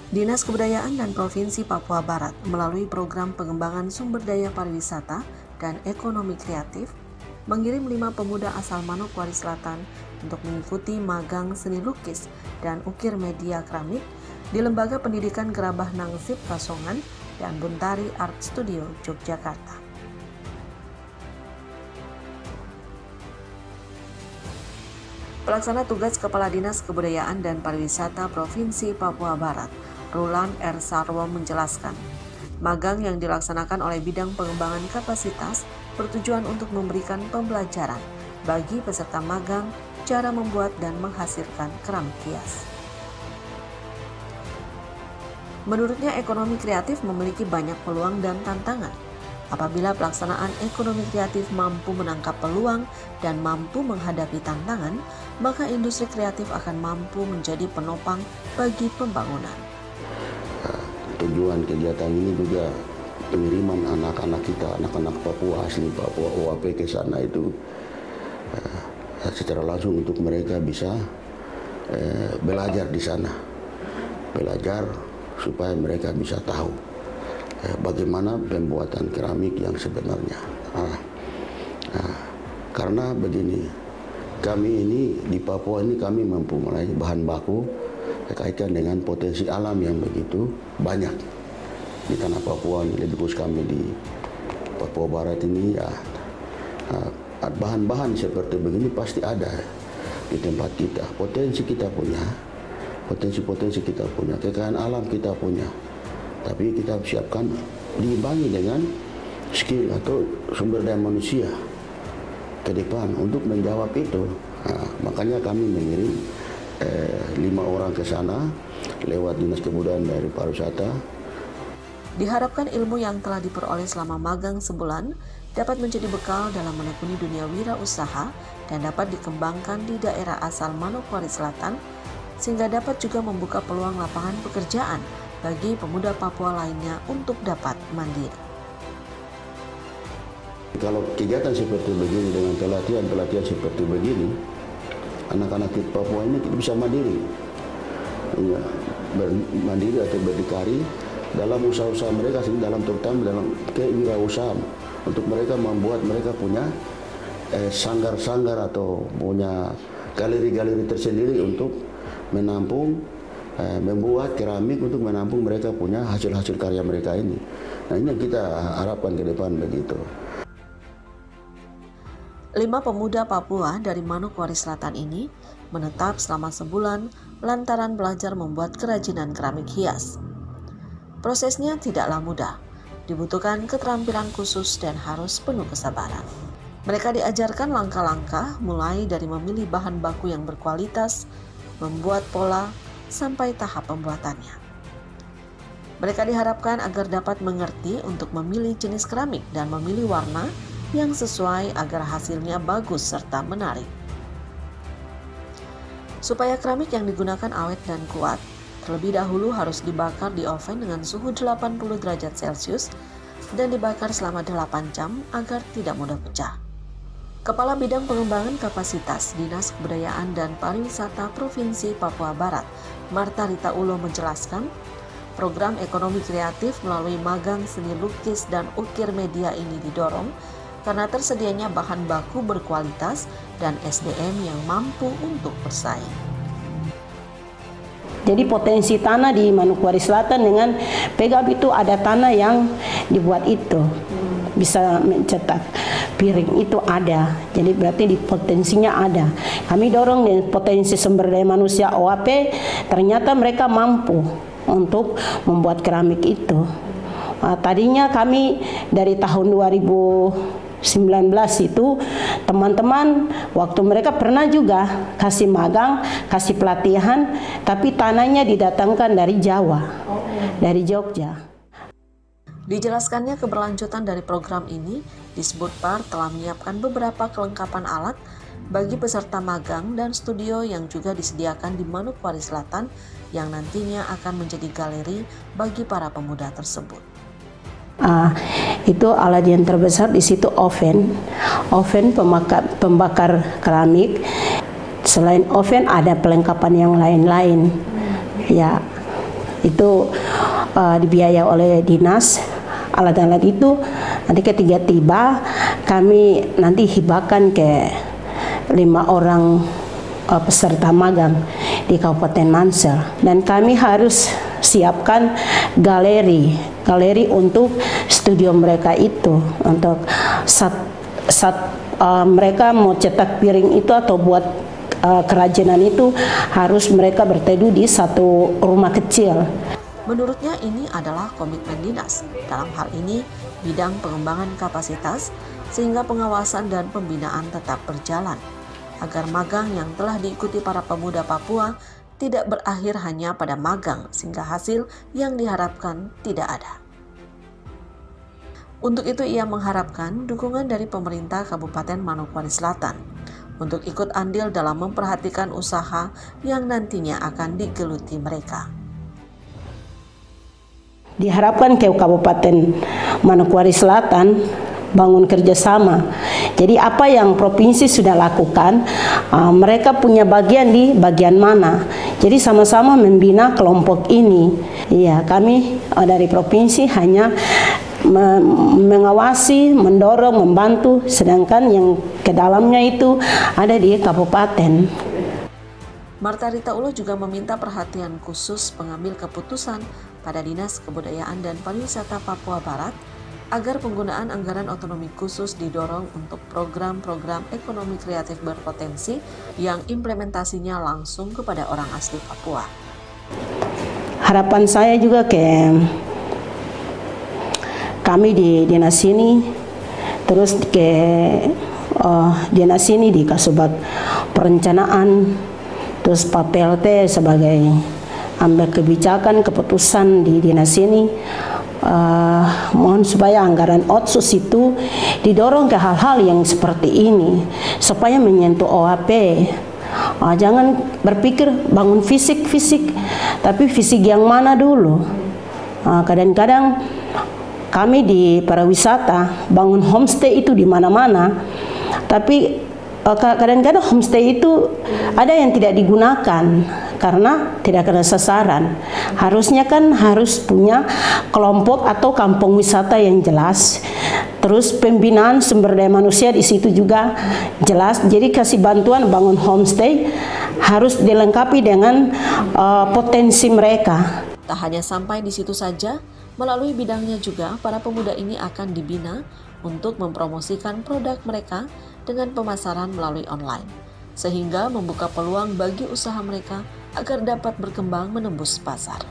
Dinas Kebudayaan dan Provinsi Papua Barat melalui program pengembangan sumber daya pariwisata dan ekonomi kreatif mengirim 5 pemuda asal Manokwari Selatan untuk mengikuti magang seni lukis dan ukir media keramik di Lembaga Pendidikan Gerabah Nangsip Kasongan dan Buntari Art Studio Yogyakarta. Pelaksana tugas Kepala Dinas Kebudayaan dan Pariwisata Provinsi Papua Barat, Rulan R. Sarwo menjelaskan, magang yang dilaksanakan oleh bidang pengembangan kapasitas bertujuan untuk memberikan pembelajaran bagi peserta magang cara membuat dan menghasilkan keramik hias. Menurutnya, ekonomi kreatif memiliki banyak peluang dan tantangan. Apabila pelaksanaan ekonomi kreatif mampu menangkap peluang dan mampu menghadapi tantangan, maka industri kreatif akan mampu menjadi penopang bagi pembangunan. Tujuan kegiatan ini juga pengiriman anak-anak kita, anak-anak Papua asli Papua OAP ke sana itu secara langsung untuk mereka bisa belajar di sana, belajar supaya mereka bisa tahu bagaimana pembuatan keramik yang sebenarnya. Karena begini, kami ini di Papua ini kami mampu melayani bahan baku berkaitan dengan potensi alam yang begitu banyak di tanah Papua ini. Lebih khusus kami di Papua Barat ini ya, bahan-bahan seperti begini pasti ada di tempat kita. Potensi kita punya, potensi kita punya, kekayaan alam kita punya. Tapi kita siapkan diimbangi dengan skill atau sumber daya manusia ke depan untuk menjawab itu. Makanya kami mengirim 5 orang ke sana lewat Dinas Kebudayaan dari Pariwisata. Diharapkan ilmu yang telah diperoleh selama magang sebulan dapat menjadi bekal dalam menekuni dunia wirausaha dan dapat dikembangkan di daerah asal Manokwari Selatan, sehingga dapat juga membuka peluang lapangan pekerjaan bagi pemuda Papua lainnya untuk dapat mandiri. Kalau kegiatan seperti begini dengan pelatihan seperti begini, anak-anak di Papua ini bisa mandiri, mandiri atau berdikari dalam usaha-usaha mereka, dalam terutama dalam kewirausahaan, untuk mereka membuat mereka punya sanggar-sanggar atau punya galeri-galeri tersendiri untuk menampung, membuat keramik untuk menampung mereka punya hasil-hasil karya mereka ini. Nah, ini yang kita harapkan ke depan begitu. 5 pemuda Papua dari Manokwari Selatan ini menetap selama sebulan lantaran belajar membuat kerajinan keramik hias. Prosesnya tidaklah mudah, dibutuhkan keterampilan khusus dan harus penuh kesabaran. Mereka diajarkan langkah-langkah mulai dari memilih bahan baku yang berkualitas, membuat pola, sampai tahap pembuatannya. Mereka diharapkan agar dapat mengerti untuk memilih jenis keramik dan memilih warna yang sesuai agar hasilnya bagus serta menarik. Supaya keramik yang digunakan awet dan kuat, terlebih dahulu harus dibakar di oven dengan suhu 80 derajat Celcius dan dibakar selama 8 jam agar tidak mudah pecah. Kepala Bidang Pengembangan Kapasitas Dinas Kebudayaan dan Pariwisata Provinsi Papua Barat, Marta Rita Ulo menjelaskan, program ekonomi kreatif melalui magang seni lukis dan ukir media ini didorong karena tersedianya bahan baku berkualitas dan SDM yang mampu untuk bersaing. Jadi potensi tanah di Manokwari Selatan dengan PGAP itu ada tanah yang dibuat itu bisa mencetak piring, itu ada. Jadi berarti di potensinya ada. Kami dorong dengan potensi sumber daya manusia OAP, ternyata mereka mampu untuk membuat keramik itu. Tadinya kami dari tahun 2019 itu teman-teman waktu mereka pernah juga kasih magang, kasih pelatihan, tapi tanahnya didatangkan dari Jawa, dari Jogja. Dijelaskannya keberlanjutan dari program ini, Disbudpar telah menyiapkan beberapa kelengkapan alat bagi peserta magang dan studio yang juga disediakan di Manokwari Selatan yang nantinya akan menjadi galeri bagi para pemuda tersebut. Itu alat yang terbesar di situ oven pembakar keramik. Selain oven ada perlengkapan yang lain-lain. Ya, Itu dibiayai oleh dinas. Alat-alat itu nanti ketika tiba kami nanti hibahkan ke 5 orang peserta magang di Kabupaten Mansel, dan kami harus siapkan galeri untuk studio mereka itu, untuk saat mereka mau cetak piring itu atau buat kerajinan itu harus mereka berteduh di satu rumah kecil. Menurutnya ini adalah komitmen dinas, dalam hal ini bidang pengembangan kapasitas, sehingga pengawasan dan pembinaan tetap berjalan, agar magang yang telah diikuti para pemuda Papua tidak berakhir hanya pada magang, sehingga hasil yang diharapkan tidak ada. Untuk itu ia mengharapkan dukungan dari pemerintah Kabupaten Manokwari Selatan untuk ikut andil dalam memperhatikan usaha yang nantinya akan digeluti mereka. Diharapkan ke Kabupaten Manokwari Selatan bangun kerjasama. Jadi apa yang provinsi sudah lakukan, mereka punya bagian di bagian mana. Jadi sama-sama membina kelompok ini. Iya, kami dari provinsi hanya mengawasi, mendorong, membantu, sedangkan yang ke dalamnya itu ada di kabupaten. Marta Rita Ulo juga meminta perhatian khusus pengambil keputusan pada Dinas Kebudayaan dan Pariwisata Papua Barat agar penggunaan anggaran otonomi khusus didorong untuk program-program ekonomi kreatif berpotensi yang implementasinya langsung kepada orang asli Papua. Harapan saya juga ke kami di dinas ini, terus ke dinas ini di Kasubag Perencanaan, terus Pak PLT sebagai ambil kebijakan keputusan di dinas ini, mohon supaya anggaran otsus itu didorong ke hal-hal yang seperti ini supaya menyentuh OAP. Jangan berpikir bangun fisik, tapi fisik yang mana dulu. Kadang-kadang kami di pariwisata bangun homestay itu di mana-mana, tapi kadang-kadang homestay itu ada yang tidak digunakan karena tidak kena sasaran. Harusnya kan harus punya kelompok atau kampung wisata yang jelas. Terus pembinaan sumber daya manusia di situ juga jelas. Jadi kasih bantuan bangun homestay harus dilengkapi dengan potensi mereka. Tak hanya sampai di situ saja, melalui bidangnya juga para pemuda ini akan dibina untuk mempromosikan produk mereka dengan pemasaran melalui online, sehingga membuka peluang bagi usaha mereka agar dapat berkembang menembus pasar.